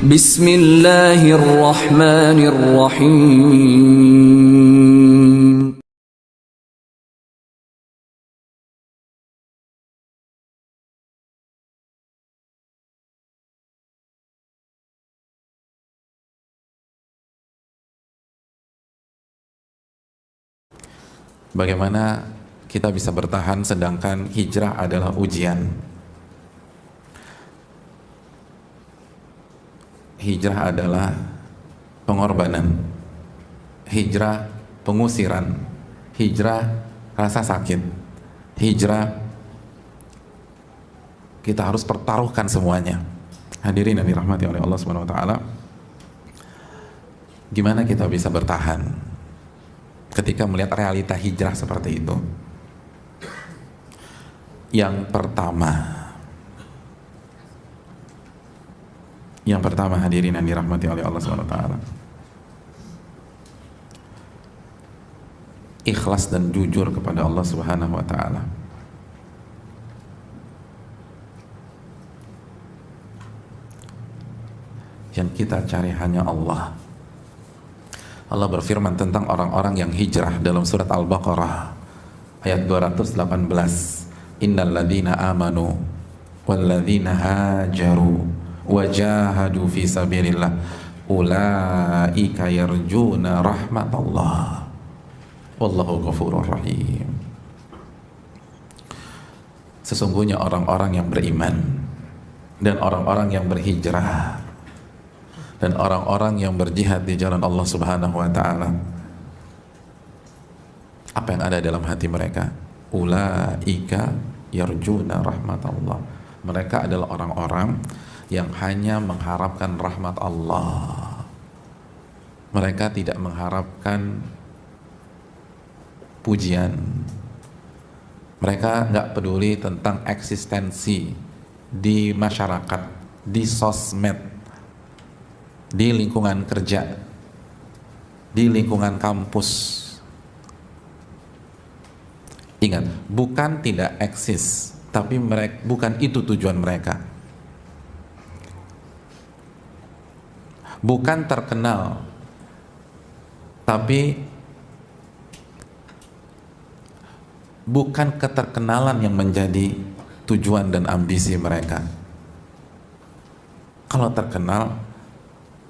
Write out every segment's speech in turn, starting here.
Bismillahirrahmanirrahim. Bagaimana kita bisa bertahan sedangkan hijrah adalah ujian? Hijrah adalah pengorbanan, hijrah pengusiran, hijrah rasa sakit, hijrah kita harus pertaruhkan semuanya. Hadirin yang dirahmati oleh Allah Subhanahu wa taala, gimana kita bisa bertahan ketika melihat realita hijrah seperti itu? Yang pertama hadirin yang dirahmati oleh Allah Subhanahu wa taala, ikhlas dan jujur kepada Allah Subhanahu wa taala. Yang kita cari hanya Allah. Allah berfirman tentang orang-orang yang hijrah dalam surat Al-Baqarah ayat 218. Innal ladzina amanu wal ladzina hajaru wajahadu fi sabilillah ulaika yarjuna rahmatallah wallahu ghafurur rahim. Sesungguhnya orang-orang yang beriman dan orang-orang yang berhijrah dan orang-orang yang berjihad di jalan Allah Subhanahu wa taala, apa yang ada dalam hati mereka? Ulaika yarjuna rahmatallah. Mereka adalah orang-orang yang hanya mengharapkan rahmat Allah. Mereka tidak mengharapkan pujian. Mereka nggak peduli tentang eksistensi di masyarakat, di sosmed, di lingkungan kerja, di lingkungan kampus. Ingat, bukan tidak eksis, tapi mereka, bukan itu tujuan mereka. Bukan terkenal, tapi bukan keterkenalan yang menjadi tujuan dan ambisi mereka. Kalau terkenal,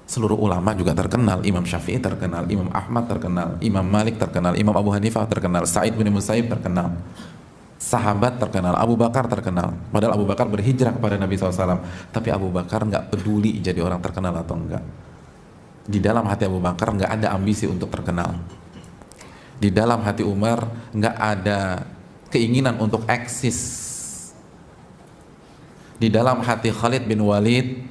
seluruh ulama juga terkenal. Imam Syafi'i terkenal, Imam Ahmad terkenal, Imam Malik terkenal, Imam Abu Hanifah terkenal, Sa'id bin Musayyib terkenal, sahabat terkenal, Abu Bakar terkenal. Padahal Abu Bakar berhijrah kepada Nabi SAW, tapi Abu Bakar nggak peduli jadi orang terkenal atau enggak. Di dalam hati Abu Bakar nggak ada ambisi untuk terkenal. Di dalam hati Umar nggak ada keinginan untuk eksis. Di dalam hati Khalid bin Walid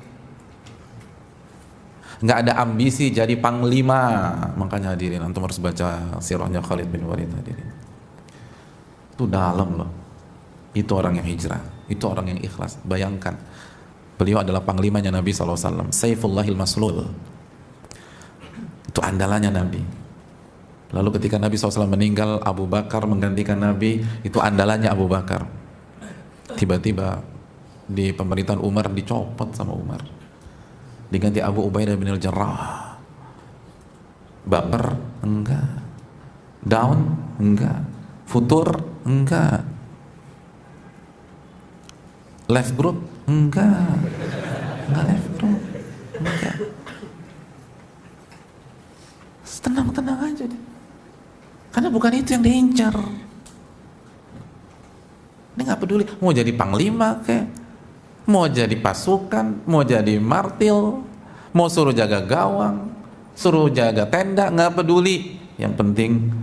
nggak ada ambisi jadi panglima. Makanya hadirin, antum harus baca sirahnya Khalid bin Walid hadirin. Itu dalam loh. Itu orang yang hijrah, itu orang yang ikhlas. Bayangkan, beliau adalah panglimanya Nabi SAW, Saifullahil Maslul. Itu andalannya Nabi. Lalu ketika Nabi SAW meninggal, Abu Bakar menggantikan Nabi. Itu andalannya Abu Bakar. Tiba-tiba di pemerintahan Umar dicopot sama Umar, diganti Abu Ubaidah bin Al-Jarrah. Baper? Enggak. Down? Enggak. Futur? Enggak. Left group? Enggak. Enggak left group. Enggak. Tenang-tenang aja deh. Karena bukan itu yang diincar. Dia nggak peduli mau jadi panglima kek, mau jadi pasukan, mau jadi martil, mau suruh jaga gawang, suruh jaga tenda, nggak peduli. Yang penting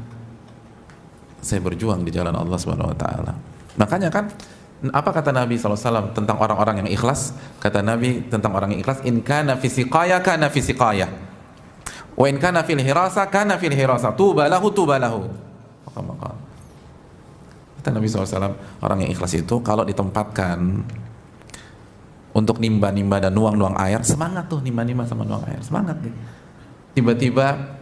saya berjuang di jalan Allah Subhanahu wa taala. Makanya kan apa kata Nabi SAW tentang orang-orang yang ikhlas? Kata Nabi tentang orang yang ikhlas, in kana fi siqaya kana fi siqaya, wa in kana fil hirasa kana fil hirasa, tuba lahu tuba lahu. Maka kata Nabi SAW, orang yang ikhlas itu kalau ditempatkan untuk nimba-nimba dan nuang-nuang air, semangat tuh nimba-nimba sama nuang air, semangat nih. Tiba-tiba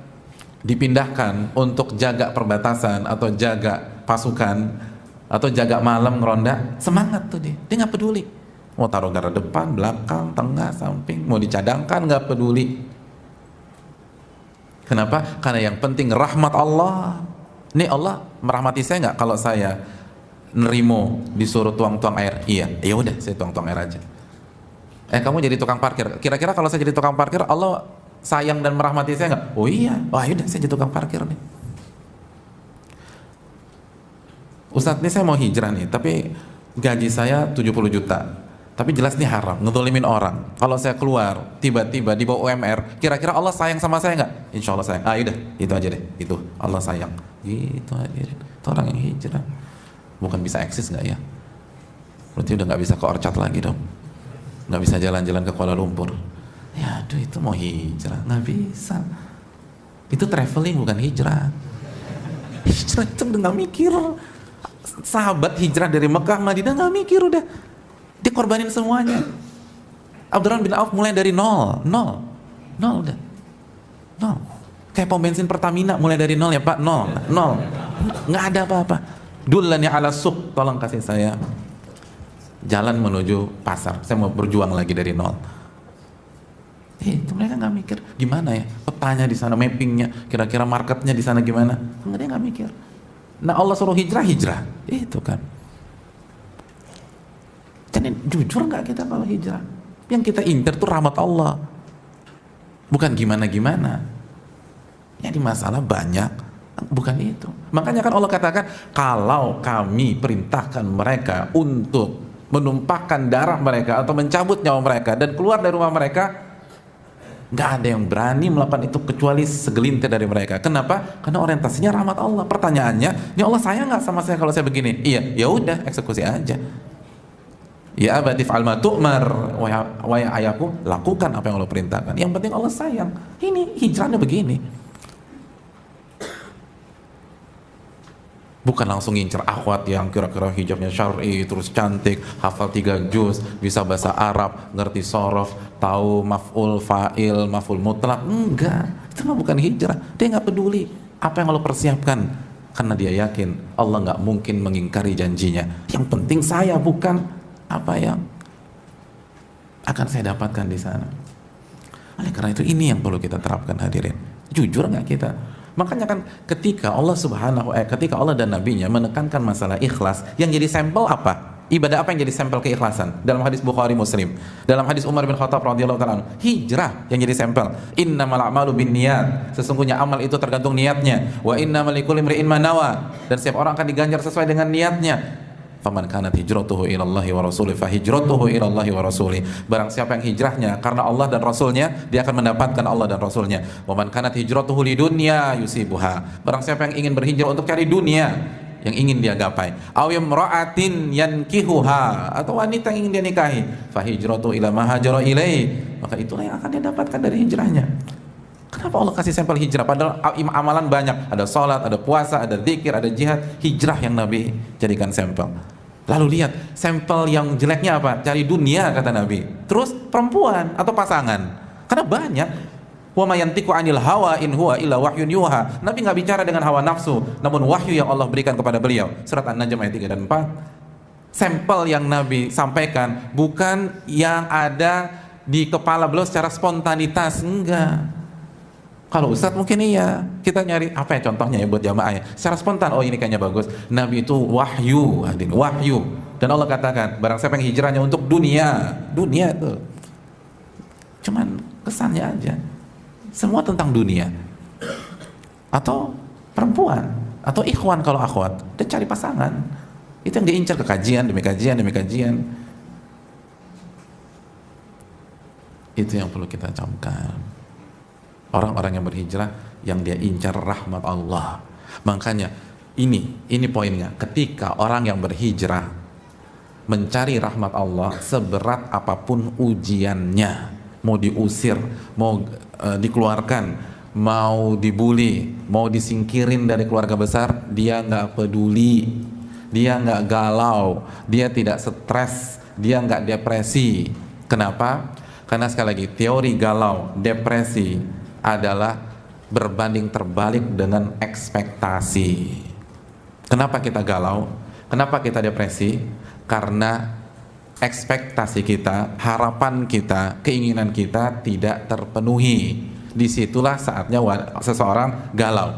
dipindahkan untuk jaga perbatasan atau jaga pasukan atau jaga malam ngeronda, semangat tuh dia nggak peduli. Mau taruh garda depan, belakang, tengah, samping, mau dicadangkan nggak peduli. Kenapa? Karena yang penting rahmat Allah. Ini Allah merahmati saya nggak kalau saya nerimo disuruh tuang-tuang air? Iya, ya udah saya tuang-tuang air aja. Kamu jadi tukang parkir. Kira-kira kalau saya jadi tukang parkir, Allah sayang dan merahmati saya nggak? Oh iya, wah yaudah saya jadi tukang parkir nih. Ustadz, ini saya mau hijrah nih, tapi gaji saya 70 juta. Tapi jelas ini haram, ngedolimin orang. Kalau saya keluar, tiba-tiba di bawah UMR, kira-kira Allah sayang sama saya nggak? Insya Allah sayang. Yaudah, itu aja deh, itu Allah sayang. Gitu aja. Itu orang yang hijrah. Bukan bisa eksis nggak ya? Berarti udah nggak bisa ke Orchard lagi dong. Nggak bisa jalan-jalan ke Kuala Lumpur. Ya aduh, itu mau hijrah, nggak bisa. Itu traveling bukan hijrah. Hijrah itu udah nggak mikir. Sahabat hijrah dari Mekah Madinah nggak mikir, udah dikorbanin semuanya. Abdurrahman bin Auf mulai dari nol udah nol. Kayak pom bensin Pertamina mulai dari nol ya Pak, nol, nggak ada apa-apa. Dullani ala suq, tolong kasih saya jalan menuju pasar, saya mau berjuang lagi dari nol. Itu mereka nggak mikir gimana ya petanya di sana, mappingnya, kira-kira marketnya di sana gimana, dia nggak mikir. Nah Allah suruh hijrah, itu kan. Jadi jujur nggak kita kalau hijrah? Yang kita incer tuh rahmat Allah, bukan gimana-gimana. Jadi masalah banyak, bukan itu. Makanya kan Allah katakan, kalau kami perintahkan mereka untuk menumpahkan darah mereka atau mencabut nyawa mereka dan keluar dari rumah mereka, nggak ada yang berani melakukan itu kecuali segelintir dari mereka. Kenapa? Karena orientasinya rahmat Allah. Pertanyaannya, ini Allah sayang nggak sama saya kalau saya begini? Iya, ya udah eksekusi aja. Ya abadi fa'al ma tu'mar, wahai ayahku, lakukan apa yang Allah perintahkan. Yang penting Allah sayang. Ini hijrahnya begini. Bukan langsung ngincer akhwat yang kira-kira hijabnya syar'i, terus cantik, hafal 3 juz, bisa bahasa Arab, ngerti sorof, tahu maf'ul fa'il, maf'ul mutlak. Enggak, itu mah bukan hijrah. Dia nggak peduli apa yang Allah persiapkan, karena dia yakin Allah nggak mungkin mengingkari janjinya. Yang penting saya, bukan apa yang akan saya dapatkan di sana. Oleh karena itu ini yang perlu kita terapkan, hadirin. Jujur nggak kita? Makanya kan ketika ketika Allah dan Nabinya menekankan masalah ikhlas, yang jadi sampel apa? Ibadah apa yang jadi sampel keikhlasan? Dalam hadis Bukhari Muslim, dalam hadis Umar bin Khattab radhiyallahu ta'ala, hijrah yang jadi sampel. Innamal a'malu binniyat, sesungguhnya amal itu tergantung niatnya. Wa innamal likulli imri'in ma nawa, dan setiap orang akan diganjar sesuai dengan niatnya. Faman kanat hijratuhu ilallahi wa rasulih fa hijratuhu ilallahi wa rasulih. Barang siapa yang hijrahnya karena Allah dan Rasulnya, dia akan mendapatkan Allah dan Rasulnya. Wa man kanat hijratuhu lidunya yusibuha. Barang siapa yang ingin berhijrah untuk cari dunia yang ingin dia gapai, aw imra'atin yankihuha, atau wanita yang ingin dia nikahi, fa hijratuhu ila ma hajara ilaihi, maka itulah yang akan dia dapatkan dari hijrahnya. Kenapa Allah kasih sampel hijrah? Padahal amalan banyak, ada sholat, ada puasa, ada zikir, ada jihad. Hijrah yang Nabi jadikan sampel. Lalu lihat sampel yang jeleknya apa? Cari dunia, kata Nabi. Terus perempuan atau pasangan. Karena banyak. Wa may yantiqu 'anil hawa in huwa illa wahyun yuha. Nabi nggak bicara dengan hawa nafsu, namun wahyu yang Allah berikan kepada beliau. Surat An-Najm ayat 3 dan 4. Sampel yang Nabi sampaikan bukan yang ada di kepala beliau secara spontanitas, enggak. Kalau Ustadz mungkin iya, kita nyari apa ya contohnya ya buat jamaah ya, secara spontan, oh ini kayaknya bagus. Nabi itu wahyu, wahyu. Dan Allah katakan, barang siapa yang hijrahnya untuk dunia itu cuman kesannya aja, semua tentang dunia, atau perempuan, atau ikhwan kalau akhwat, dia cari pasangan, itu yang diincar ke kajian demi kajian demi kajian. Itu yang perlu kita camkan. Orang-orang yang berhijrah yang dia incar rahmat Allah. Makanya ini poinnya. Ketika orang yang berhijrah mencari rahmat Allah, seberat apapun ujiannya, mau diusir, mau dikeluarkan, mau dibully, mau disingkirin dari keluarga besar, dia nggak peduli, dia nggak galau, dia tidak stres, dia nggak depresi. Kenapa? Karena sekali lagi, teori galau, depresi adalah berbanding terbalik dengan ekspektasi. Kenapa kita galau? Kenapa kita depresi? Karena ekspektasi kita, harapan kita, keinginan kita tidak terpenuhi. Disitulah saatnya seseorang galau.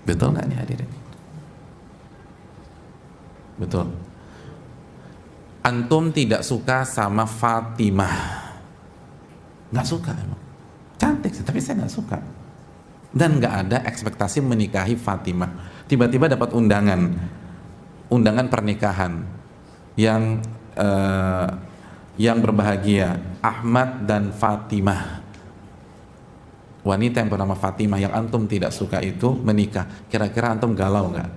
Betul nggak nih hadirin? Betul. Antum tidak suka sama Fatimah, nggak suka emang. Cantik sih, tapi saya nggak suka. Dan nggak ada ekspektasi menikahi Fatimah. Tiba-tiba dapat undangan pernikahan yang berbahagia, Ahmad dan Fatimah. Wanita yang bernama Fatimah yang antum tidak suka itu menikah. Kira-kira antum galau nggak?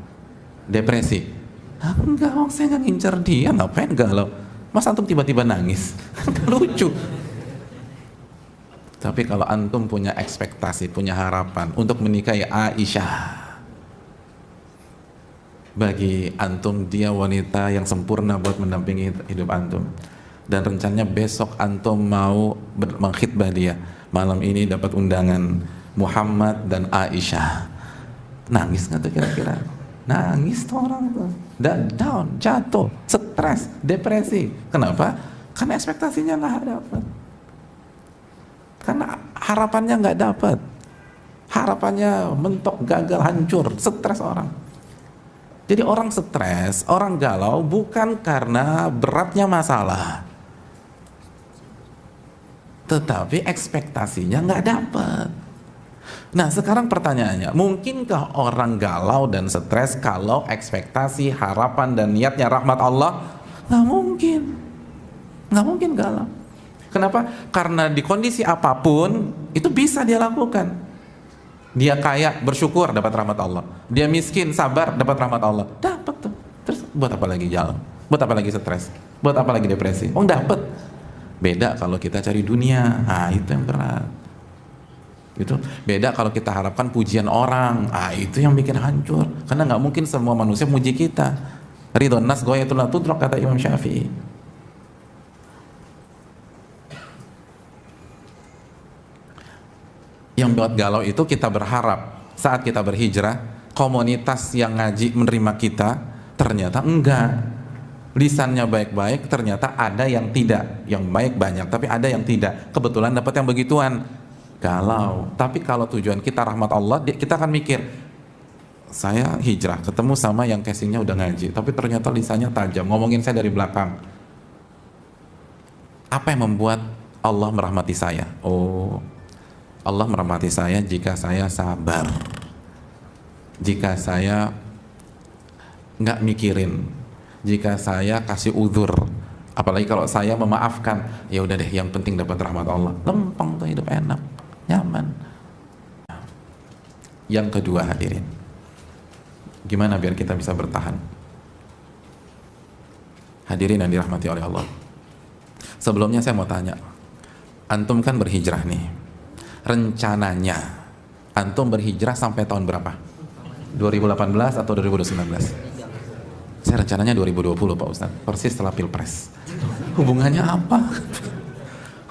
Depresi? Enggak, saya nggak ngincer dia, ngapain galau? Mas antum tiba-tiba nangis? Kan lucu. Tapi kalau antum punya ekspektasi, punya harapan untuk menikahi Aisyah, bagi antum dia wanita yang sempurna buat mendampingi hidup antum, dan rencananya besok antum mau mengkhitbah dia, malam ini dapat undangan Muhammad dan Aisyah, nangis nggak tuh kira-kira? Nangis tuh orang tuh, down, jatuh, stres, depresi. Kenapa? Karena ekspektasinya nggak dapat, karena harapannya nggak dapat, harapannya mentok, gagal, hancur, stres orang. Jadi orang stres, orang galau bukan karena beratnya masalah, tetapi ekspektasinya nggak dapat. Nah sekarang pertanyaannya, mungkinkah orang galau dan stres kalau ekspektasi, harapan dan niatnya rahmat Allah? Nggak mungkin, nggak mungkin galau. Kenapa? Karena di kondisi apapun itu bisa dia lakukan. Dia kaya, bersyukur, dapat rahmat Allah. Dia miskin, sabar, dapat rahmat Allah. Dapat tuh. Terus buat apa lagi jalan? Buat apa lagi stres? Buat apa lagi depresi? Oh dapat. Beda kalau kita cari dunia. Ah itu yang berat. Itu beda kalau kita harapkan pujian orang. Ah itu yang bikin hancur. Karena nggak mungkin semua manusia muji kita. Ridhon nas ghayatul la tudrak, kata Imam Syafi'i. Yang buat galau itu kita berharap saat kita berhijrah komunitas yang ngaji menerima kita, ternyata enggak. Lisannya baik-baik, ternyata ada yang tidak. Yang baik banyak, tapi ada yang tidak. Kebetulan dapat yang begituan, galau. Tapi kalau tujuan kita rahmat Allah, kita akan mikir, saya hijrah ketemu sama yang casingnya udah ngaji, tapi ternyata lisannya tajam, ngomongin saya dari belakang. Apa yang membuat Allah merahmati saya? Oh, Allah merahmati saya jika saya sabar, jika saya nggak mikirin, jika saya kasih uzur, apalagi kalau saya memaafkan. Ya udah deh, yang penting dapat rahmat Allah, lempeng tuh, hidup enak, nyaman. Yang kedua hadirin, gimana biar kita bisa bertahan? Hadirin yang dirahmati oleh Allah, sebelumnya saya mau tanya, antum kan berhijrah nih, rencananya antum berhijrah sampai tahun berapa? 2018 atau 2019? Saya rencananya 2020 Pak Ustadz, persis setelah Pilpres. Hubungannya apa?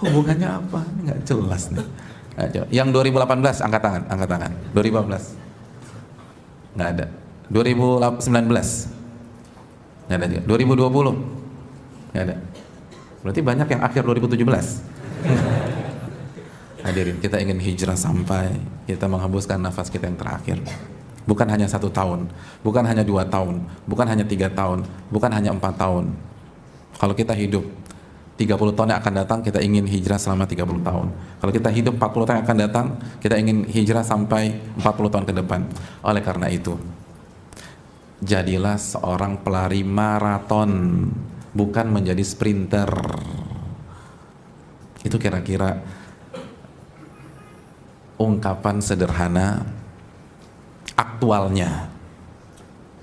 Hubungannya apa? Ini nggak jelas nih. Yang 2018 angkat tangan, angkat tangan. 2018 nggak ada. 2019 nggak ada juga. 2020 nggak ada. Berarti banyak yang akhir 2017. Hadirin, kita ingin hijrah sampai kita menghembuskan nafas kita yang terakhir. Bukan hanya 1 tahun, bukan hanya 2 tahun, bukan hanya 3 tahun, bukan hanya 4 tahun. Kalau kita hidup 30 tahun yang akan datang, kita ingin hijrah selama 30 tahun. Kalau kita hidup 40 tahun yang akan datang, kita ingin hijrah sampai 40 tahun ke depan. Oleh karena itu, jadilah seorang pelari maraton, bukan menjadi sprinter. Itu kira-kira ungkapan sederhana aktualnya.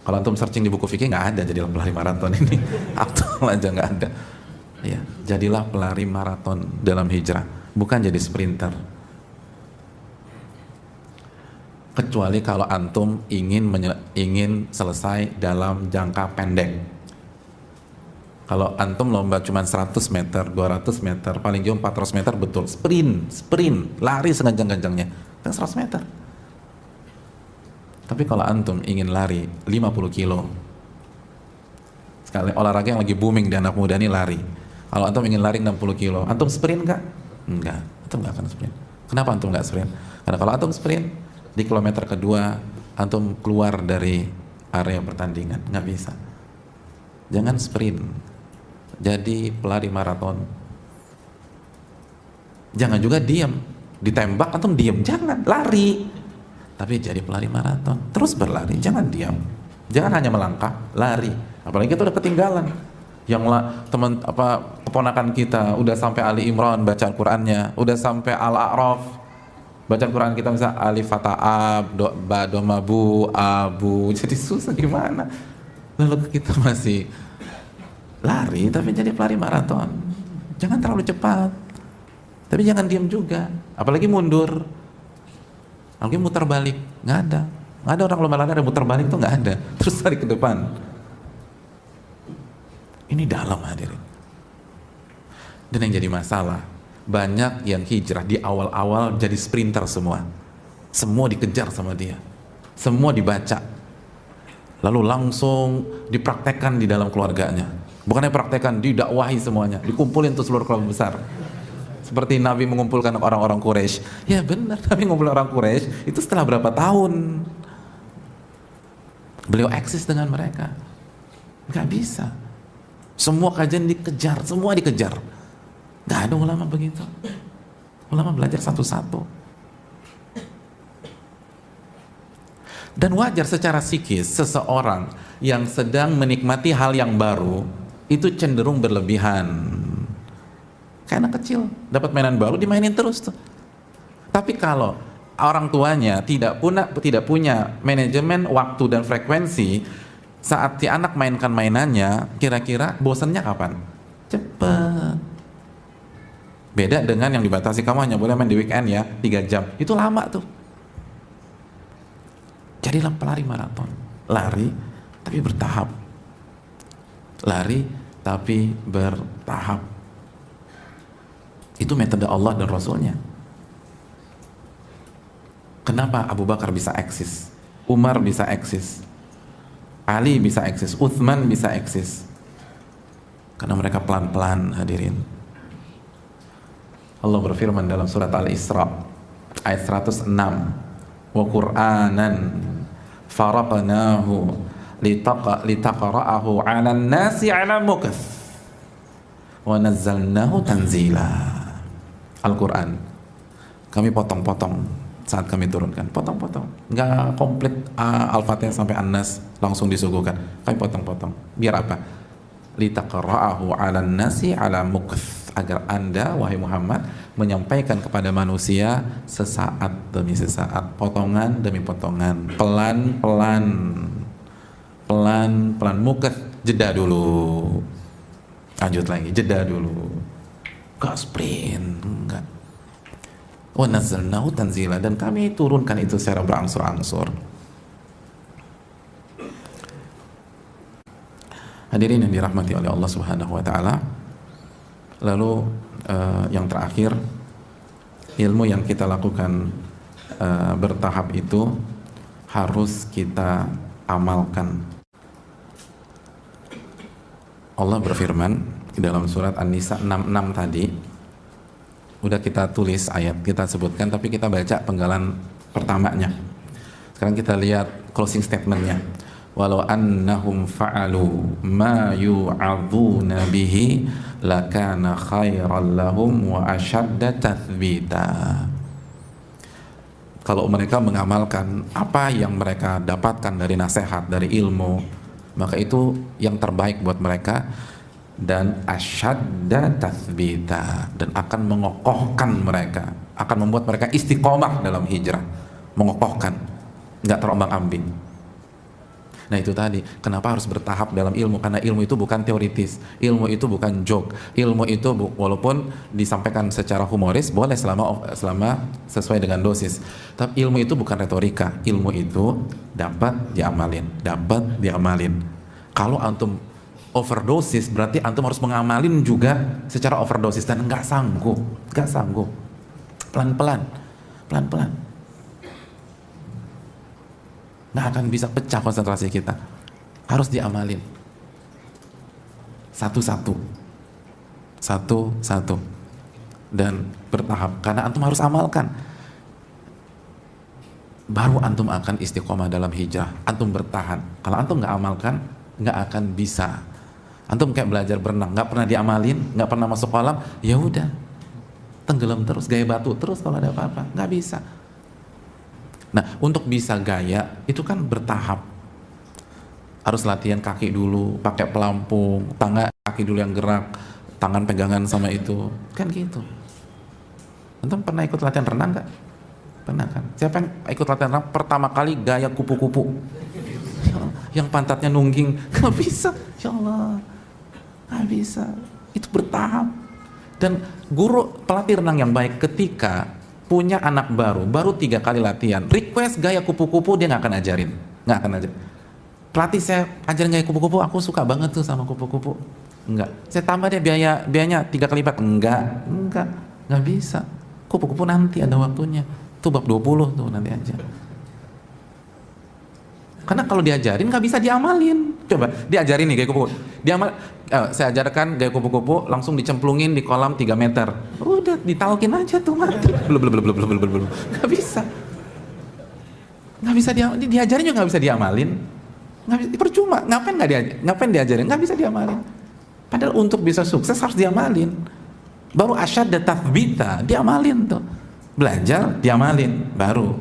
Kalau antum searching di buku fikih nggak ada jadilah pelari maraton ini. Aktual aja nggak ada. Ya, jadilah pelari maraton dalam hijrah, bukan jadi sprinter. Kecuali kalau antum ingin selesai dalam jangka pendek. Kalau antum lomba cuma 100 meter, 200 meter, paling jauh 400 meter, betul, sprint, lari sekencang-kencangnya, kan 100 meter. Tapi kalau antum ingin lari 50 kilo, Kalau olahraga yang lagi booming di anak muda ini lari. Kalau antum ingin lari 60 kilo, antum sprint nggak? Enggak, antum nggak akan sprint. Kenapa antum nggak sprint? Karena kalau antum sprint di kilometer kedua, antum keluar dari area pertandingan, nggak bisa. Jangan sprint, jadi pelari maraton. Jangan juga diam, ditembak antum diam, jangan, lari. Tapi jadi pelari maraton, terus berlari, jangan diam. Jangan hanya melangkah, lari. Apalagi kita udah ketinggalan. Yang teman keponakan kita udah sampai Ali Imran baca Al-Qur'annya, udah sampai Al-A'raf baca Al-Qur'an, kita misal alif fatha ab, ba doma bu abu, jadi susah gimana? Lalu kita masih lari tapi jadi pelari maraton. Jangan terlalu cepat, tapi jangan diam juga, apalagi mundur, apalagi muter balik, nggak ada orang lomba lari ada muter balik tuh, nggak ada, terus lari ke depan. Ini dalam, hadirin. Dan yang jadi masalah, banyak yang hijrah di awal-awal jadi sprinter semua dikejar sama dia, semua dibaca, lalu langsung dipraktekkan di dalam keluarganya. Bukannya praktekkan, didakwahi semuanya, dikumpulin tuh seluruh kelompok besar. Seperti Nabi mengumpulkan orang-orang Quraisy. Ya benar, Nabi mengumpulkan orang Quraisy itu setelah berapa tahun beliau eksis dengan mereka. Gak bisa. Semua kajian dikejar, semua dikejar. Gak ada ulama begitu. Ulama belajar satu-satu. Dan wajar secara psikis seseorang yang sedang menikmati hal yang baru itu cenderung berlebihan. Kayak anak kecil dapat mainan baru dimainin terus tuh. Tapi kalau orang tuanya tidak punya manajemen waktu dan frekuensi, saat si anak mainkan mainannya, kira-kira bosannya kapan? Cepet. Beda dengan yang dibatasi, kamu hanya boleh main di weekend ya 3 jam, itu lama tuh. Jadilah pelari maraton, lari tapi bertahap, lari tapi bertahap. Itu metode Allah dan Rasulnya. Kenapa Abu Bakar bisa eksis, Umar bisa eksis, Ali bisa eksis, Utsman bisa eksis? Karena mereka pelan-pelan, hadirin. Allah berfirman dalam surat Al-Isra ayat 106, wa Qur'anan faraqnahu litaqra'ahu 'alan nasi 'ala mukth wa nazzalnahu tanzila. Al-Quran kami potong-potong saat kami turunkan, potong-potong, nggak komplit Al-Fatihah sampai An-Nas langsung disuguhkan, kami potong-potong. Biar apa? Litaqra'ahu 'alan nasi 'ala mukth, agar Anda wahai Muhammad menyampaikan kepada manusia sesaat demi sesaat, potongan demi potongan, pelan-pelan, pelan-pelan. Mukth, jeda dulu, lanjut lagi, jeda dulu, gak sprint, enggak. Wa nazzalnahu tanzila, dan kami turunkan itu secara berangsur-angsur. Hadirin yang dirahmati oleh Allah Subhanahu wa taala. Lalu yang terakhir, ilmu yang kita lakukan bertahap itu harus kita amalkan. Allah berfirman di dalam surat An-Nisa 66 tadi, udah kita tulis ayat, kita sebutkan, tapi kita baca penggalan pertamanya. Sekarang kita lihat closing statementnya. Walau annahum fa'alu ma yu'adzuna bihi lakana khairan lahum wa ashadda tathbita. Kalau mereka mengamalkan apa yang mereka dapatkan dari nasihat, dari ilmu, maka itu yang terbaik buat mereka, dan asyadda tathbita, dan akan mengokohkan mereka, akan membuat mereka istiqomah dalam hijrah, mengokohkan, nggak terombang-ambing. Nah itu tadi, kenapa harus bertahap dalam ilmu? Karena ilmu itu bukan teoritis, ilmu itu bukan joke, ilmu itu walaupun disampaikan secara humoris boleh selama sesuai dengan dosis. Tapi ilmu itu bukan retorika, ilmu itu dapat diamalin. Kalau antum overdosis, berarti antum harus mengamalin juga secara overdosis, dan nggak sanggup. Pelan-pelan. Nggak akan bisa pecah konsentrasi kita, harus diamalin. satu-satu, satu-satu, dan bertahap. Karena antum harus amalkan. Baru antum akan istiqomah dalam hijrah. Antum bertahan. Kalau antum nggak amalkan, nggak akan bisa. Antum kayak belajar berenang, nggak pernah diamalin, nggak pernah masuk kolam, ya udah, tenggelam terus, gaya batu terus kalau ada apa-apa, nggak bisa. Nah, untuk bisa gaya itu kan bertahap. Harus latihan kaki dulu, pakai pelampung, kaki dulu yang gerak, tangan pegangan sama itu, kan gitu. Antum pernah ikut latihan renang nggak? Pernah kan? Siapa yang ikut latihan renang pertama kali gaya kupu-kupu? Yang pantatnya nungging, nggak bisa, ya Allah, nggak bisa. Itu bertahap. Dan guru pelatih renang yang baik ketika punya anak baru 3 kali latihan, request gaya kupu-kupu, dia nggak akan ajarin, nggak akan ajarin. Pelatih saya ajarin gaya kupu-kupu, aku suka banget tuh sama kupu-kupu. Enggak, saya tambah deh biayanya 3 kali lipat. Enggak bisa. Kupu-kupu nanti ada waktunya. Tuh bab 20 tuh nanti aja. Karena kalau diajarin nggak bisa diamalin. Coba diajarin nih gaya kupu-kupu. Saya ajarkan gaya kupu-kupu, langsung dicemplungin di kolam 3 meter. Udah ditalkin aja tuh mati. Belum. Nggak bisa. Nggak bisa diajarin juga nggak bisa diamalin. Nggak bisa, percuma. Ngapain diajarin? Nggak bisa diamalin. Padahal untuk bisa sukses harus diamalin. Baru asyad tathbita, diamalin tuh. Belajar, diamalin, baru